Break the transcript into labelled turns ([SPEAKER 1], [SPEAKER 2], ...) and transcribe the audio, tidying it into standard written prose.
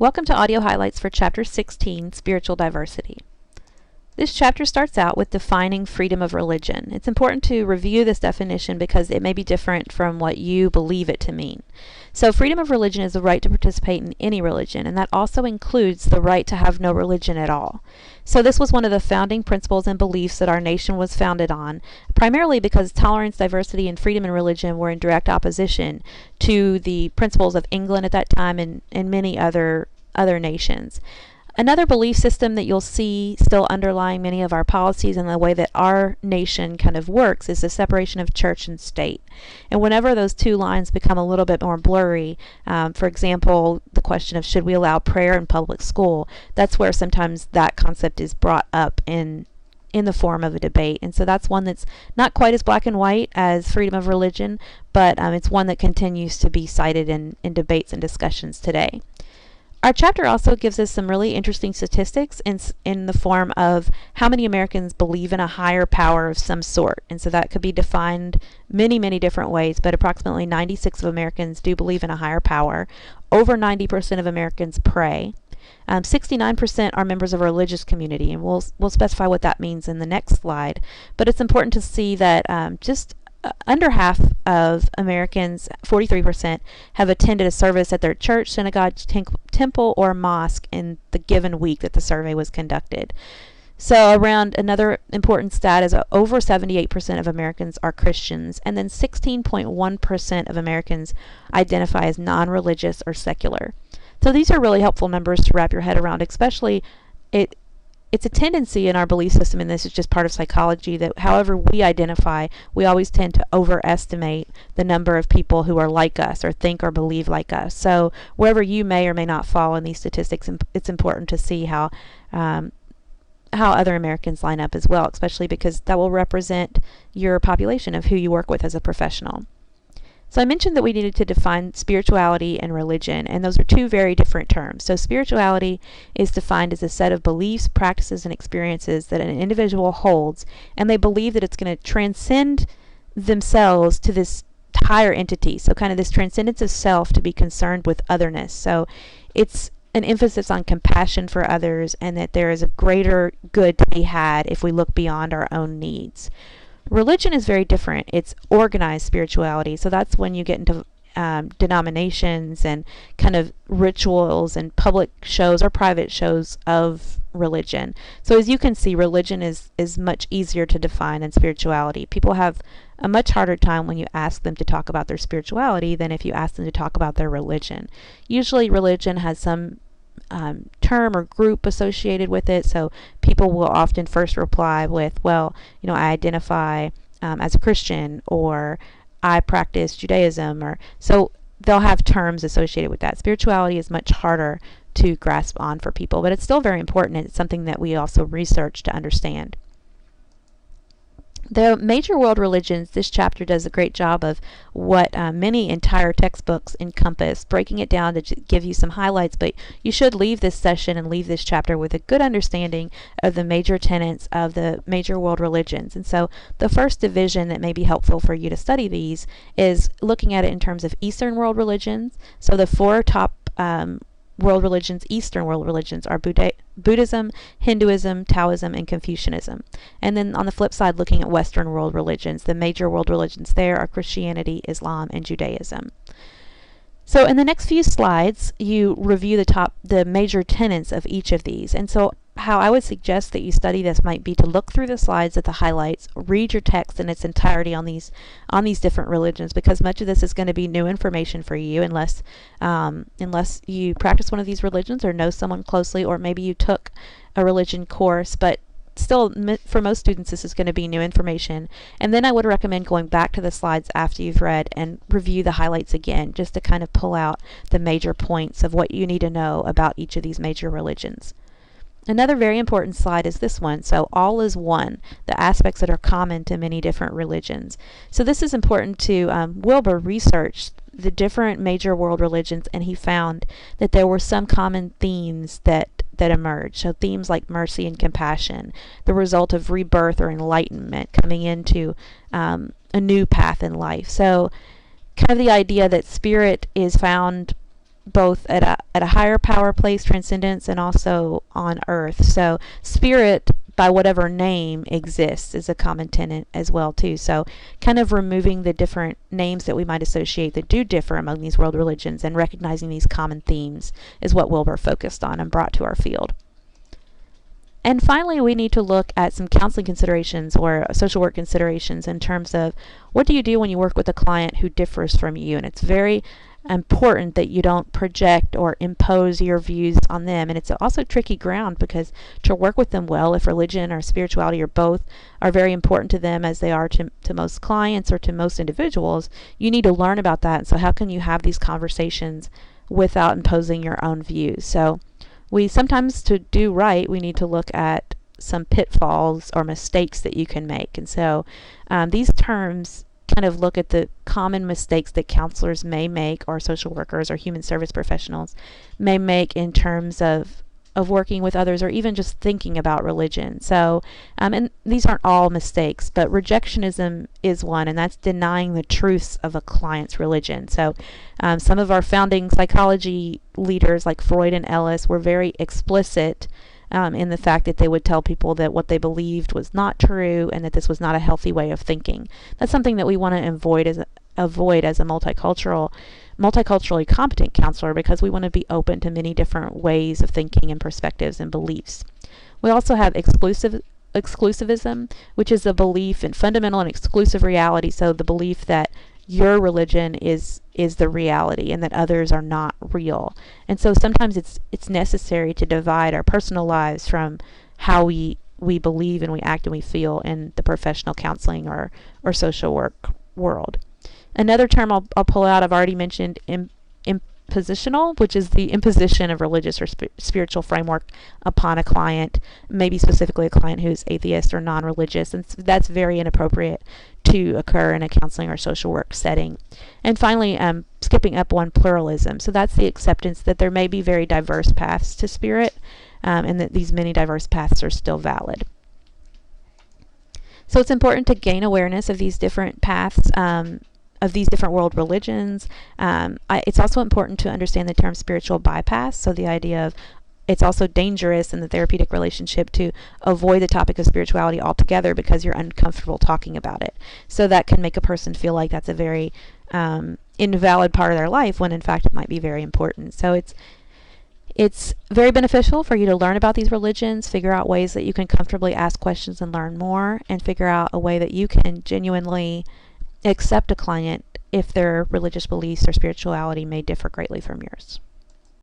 [SPEAKER 1] Welcome to audio highlights for Chapter 16, Spiritual Diversity. This chapter starts out with defining freedom of religion. It's important to review this definition because it may be different from what you believe it to mean. So freedom of religion is the right to participate in any religion, and that also includes the right to have no religion at all. So this was one of the founding principles and beliefs that our nation was founded on, primarily because tolerance, diversity, and freedom in religion were in direct opposition to the principles of England at that time and many other nations. Another belief system that you'll see still underlying many of our policies and the way that our nation kind of works is the separation of church and state. And whenever those two lines become a little bit more blurry, for example, the question of should we allow prayer in public school, that's where sometimes that concept is brought up in the form of a debate. And so that's one that's not quite as black and white as freedom of religion, but it's one that continues to be cited in debates and discussions today. Our chapter also gives us some really interesting statistics in the form of how many Americans believe in a higher power of some sort. And so that could be defined many different ways, but approximately 96% of Americans do believe in a higher power. Over 90% of Americans pray. 69% are members of a religious community, and we'll specify what that means in the next slide. But it's important to see that just under half of Americans, 43%, have attended a service at their church, synagogue, temple, or mosque in the given week that the survey was conducted. So around another important stat is over 78% of Americans are Christians, and then 16.1% of Americans identify as non-religious or secular. So these are really helpful numbers to wrap your head around, especially it's a tendency in our belief system, and this is just part of psychology, that however we identify, we always tend to overestimate the number of people who are like us or think or believe like us. So wherever you may or may not fall in these statistics, it's important to see how other Americans line up as well, especially because that will represent your population of who you work with as a professional. So I mentioned that we needed to define spirituality and religion, and those are two very different terms. So spirituality is defined as a set of beliefs, practices, and experiences that an individual holds, and they believe that it's going to transcend themselves to this higher entity. So kind of this transcendence of self to be concerned with otherness. So it's an emphasis on compassion for others, and that there is a greater good to be had if we look beyond our own needs. Religion is very different. It's organized spirituality. So that's when you get into denominations and kind of rituals and public shows or private shows of religion. So as you can see, religion is much easier to define than spirituality. People have a much harder time when you ask them to talk about their spirituality than if you ask them to talk about their religion. Usually religion has some term or group associated with it, so people will often first reply with, well, I identify as a Christian, or I practice Judaism, or so they'll have terms associated with that. Spirituality is much harder to grasp on for people, but it's still very important, and it's something that we also research to understand. The major world religions, this chapter does a great job of what many entire textbooks encompass, breaking it down to give you some highlights, but you should leave this session and leave this chapter with a good understanding of the major tenets of the major world religions. And so the first division that may be helpful for you to study these is looking at it in terms of Eastern world religions. So the four top world religions, Eastern world religions, are Buddhism, Hinduism, Taoism, and Confucianism. And then on the flip side, looking at Western world religions, the major world religions there are Christianity, Islam, and Judaism. So in the next few slides, you review the major tenets of each of these. And so how I would suggest that you study this might be to look through the slides at the highlights, read your text in its entirety on these different religions, because much of this is going to be new information for you unless you practice one of these religions or know someone closely, or maybe you took a religion course, but still, for most students, this is going to be new information. And then I would recommend going back to the slides after you've read and review the highlights again, just to kind of pull out the major points of what you need to know about each of these major religions. Another very important slide is this one. So all is one, the aspects that are common to many different religions. So this is important to Wilbur researched the different major world religions, and he found that there were some common themes that emerged. So themes like mercy and compassion, the result of rebirth or enlightenment, coming into a new path in life. So kind of the idea that spirit is found both at a higher power place, transcendence, and also on earth. So spirit, by whatever name exists, is a common tenet as well too. So kind of removing the different names that we might associate that do differ among these world religions and recognizing these common themes is what Wilbur focused on and brought to our field. And finally, we need to look at some counseling considerations or social work considerations in terms of what do you do when you work with a client who differs from you. And it's very important that you don't project or impose your views on them. And it's also tricky ground because to work with them well, if religion or spirituality or both are very important to them as they are to most clients or to most individuals, you need to learn about that. And so how can you have these conversations without imposing your own views? So we sometimes, to do right, we need to look at some pitfalls or mistakes that you can make. And so these terms kind of look at the common mistakes that counselors may make, or social workers or human service professionals may make in terms of working with others or even just thinking about religion. So, and these aren't all mistakes, but rejectionism is one, and that's denying the truths of a client's religion. So some of our founding psychology leaders like Freud and Ellis were very explicit in the fact that they would tell people that what they believed was not true and that this was not a healthy way of thinking. That's something that we want to avoid as a multiculturally competent counselor, because we want to be open to many different ways of thinking and perspectives and beliefs. We also have exclusivism, which is a belief in fundamental and exclusive reality. So the belief that your religion is the reality and that others are not real. And so sometimes it's necessary to divide our personal lives from how we believe and we act and we feel in the professional counseling or social work world. Another term I'll pull out, I've already mentioned impositional, which is the imposition of religious or spiritual framework upon a client, maybe specifically a client who's atheist or non-religious, and that's very inappropriate to occur in a counseling or social work setting. And finally, skipping up one, pluralism. So that's the acceptance that there may be very diverse paths to spirit, and that these many diverse paths are still valid. So it's important to gain awareness of these different paths, of these different world religions. It's also important to understand the term spiritual bypass, so the idea of it's also dangerous in the therapeutic relationship to avoid the topic of spirituality altogether because you're uncomfortable talking about it. So that can make a person feel like that's a very invalid part of their life, when in fact it might be very important. So it's very beneficial for you to learn about these religions, figure out ways that you can comfortably ask questions and learn more, and figure out a way that you can genuinely accept a client if their religious beliefs or spirituality may differ greatly from yours.